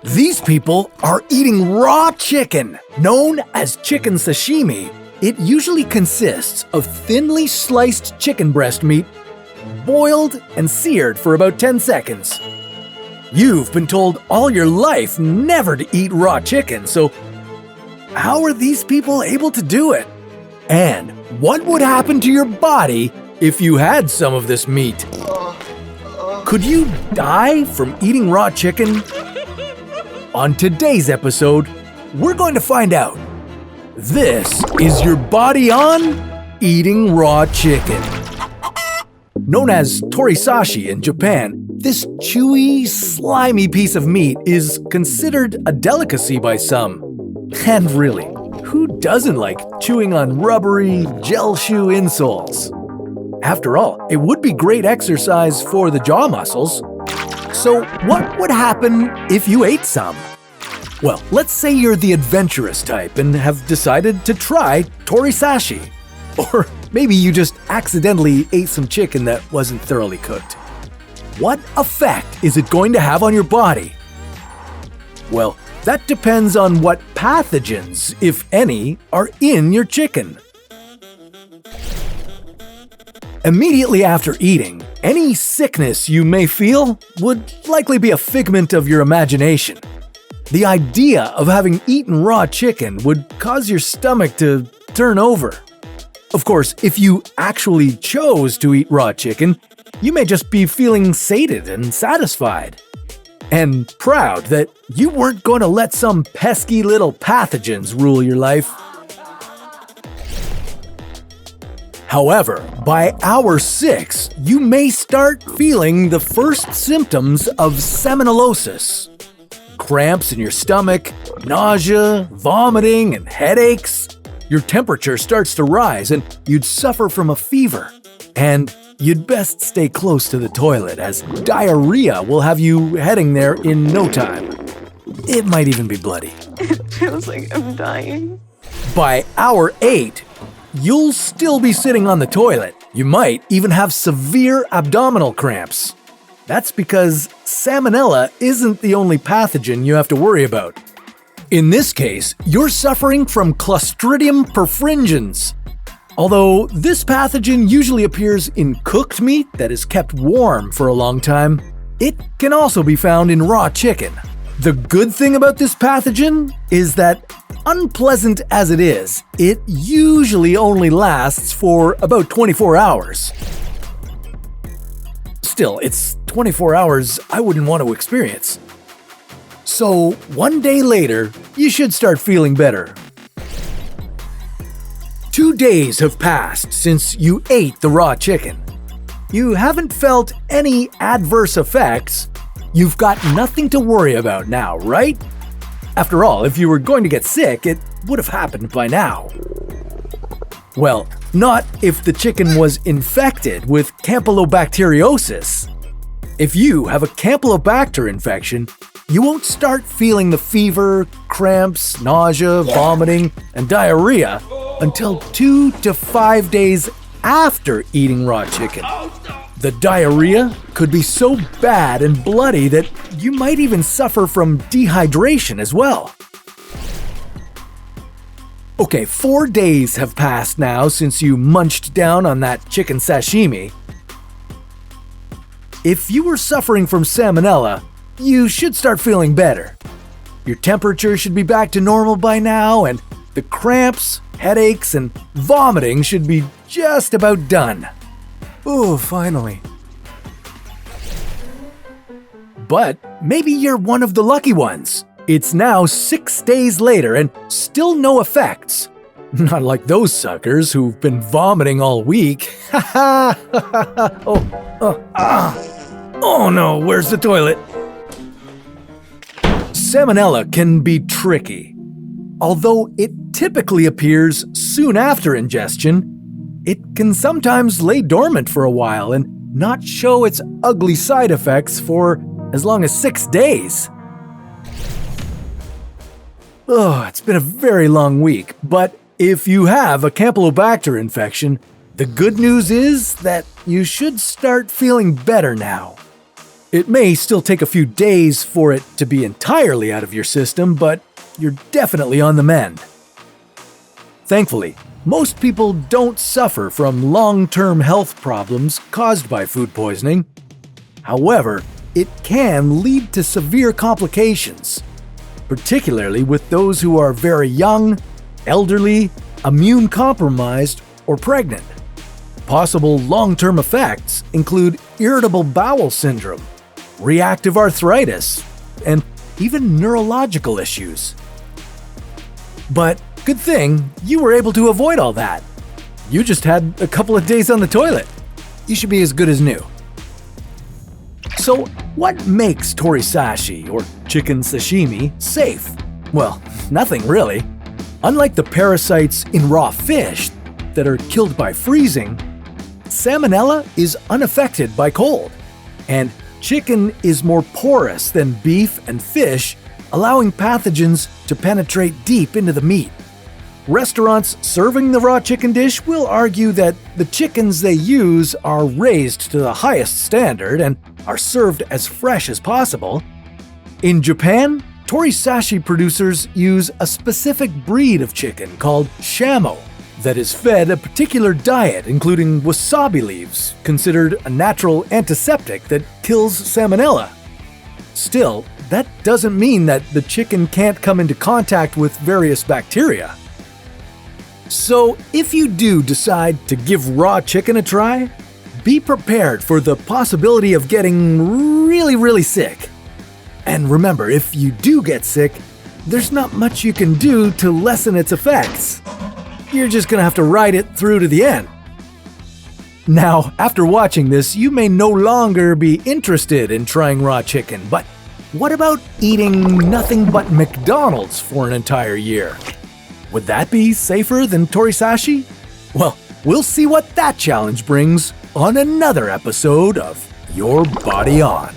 These people are eating raw chicken, known as chicken sashimi. It usually consists of thinly sliced chicken breast meat, boiled and seared for about 10 seconds. You've been told all your life never to eat raw chicken, so how are these people able to do it? And what would happen to your body if you had some of this meat? Could you die from eating raw chicken? On today's episode, we're going to find out. This is your body on eating raw chicken. Known as torisashi in Japan, this chewy, slimy piece of meat is considered a delicacy by some. And really, who doesn't like chewing on rubbery, gel shoe insoles? After all, it would be great exercise for the jaw muscles. So what would happen if you ate some? Well, let's say you're the adventurous type and have decided to try torisashi. Or maybe you just accidentally ate some chicken that wasn't thoroughly cooked. What effect is it going to have on your body? Well, that depends on what pathogens, if any, are in your chicken. Immediately after eating, any sickness you may feel would likely be a figment of your imagination. The idea of having eaten raw chicken would cause your stomach to turn over. Of course, if you actually chose to eat raw chicken, you may just be feeling sated and satisfied. And proud that you weren't going to let some pesky little pathogens rule your life. However, by hour 6, you may start feeling the first symptoms of salmonellosis. Cramps in your stomach, nausea, vomiting, and headaches. Your temperature starts to rise and you'd suffer from a fever. And you'd best stay close to the toilet as diarrhea will have you heading there in no time. It might even be bloody. It feels like I'm dying. By hour 8, you'll still be sitting on the toilet. You might even have severe abdominal cramps. That's because salmonella isn't the only pathogen you have to worry about. In this case, you're suffering from Clostridium perfringens. Although this pathogen usually appears in cooked meat that is kept warm for a long time, it can also be found in raw chicken. The good thing about this pathogen is that, unpleasant as it is, it usually only lasts for about 24 hours. Still, it's 24 hours I wouldn't want to experience. So, one day later, you should start feeling better. 2 days have passed since you ate the raw chicken. You haven't felt any adverse effects. You've got nothing to worry about now, right? After all, if you were going to get sick, it would have happened by now. Well, not if the chicken was infected with Campylobacteriosis. If you have a Campylobacter infection, you won't start feeling the fever, cramps, nausea, vomiting, and diarrhea until 2 to 5 days after eating raw chicken. The diarrhea could be so bad and bloody that you might even suffer from dehydration as well. Okay, 4 days have passed now since you munched down on that chicken sashimi. If you were suffering from salmonella, you should start feeling better. Your temperature should be back to normal by now, and the cramps, headaches, and vomiting should be just about done. Ooh, finally. But maybe you're one of the lucky ones. It's now 6 days later and still no effects. Not like those suckers who've been vomiting all week. Oh no, where's the toilet? Salmonella can be tricky. Although it typically appears soon after ingestion, it can sometimes lay dormant for a while and not show its ugly side effects for as long as 6 days. Oh, it's been a very long week, but if you have a Campylobacter infection, the good news is that you should start feeling better now. It may still take a few days for it to be entirely out of your system, but you're definitely on the mend. Thankfully, most people don't suffer from long-term health problems caused by food poisoning. However, it can lead to severe complications, particularly with those who are very young, elderly, immune-compromised, or pregnant. Possible long-term effects include irritable bowel syndrome, reactive arthritis, and even neurological issues. But good thing you were able to avoid all that. You just had a couple of days on the toilet. You should be as good as new. So, what makes torisashi, or chicken sashimi, safe? Well, nothing really. Unlike the parasites in raw fish that are killed by freezing, salmonella is unaffected by cold. And chicken is more porous than beef and fish, allowing pathogens to penetrate deep into the meat. Restaurants serving the raw chicken dish will argue that the chickens they use are raised to the highest standard and are served as fresh as possible. In Japan, torisashi producers use a specific breed of chicken called shamo that is fed a particular diet including wasabi leaves, considered a natural antiseptic that kills salmonella. Still, that doesn't mean that the chicken can't come into contact with various bacteria. So, if you do decide to give raw chicken a try, be prepared for the possibility of getting really sick. And remember, if you do get sick, there's not much you can do to lessen its effects. You're just gonna have to ride it through to the end. Now, after watching this, you may no longer be interested in trying raw chicken, but what about eating nothing but McDonald's for an entire year? Would that be safer than torisashi? Well, we'll see what that challenge brings on another episode of Your Body On.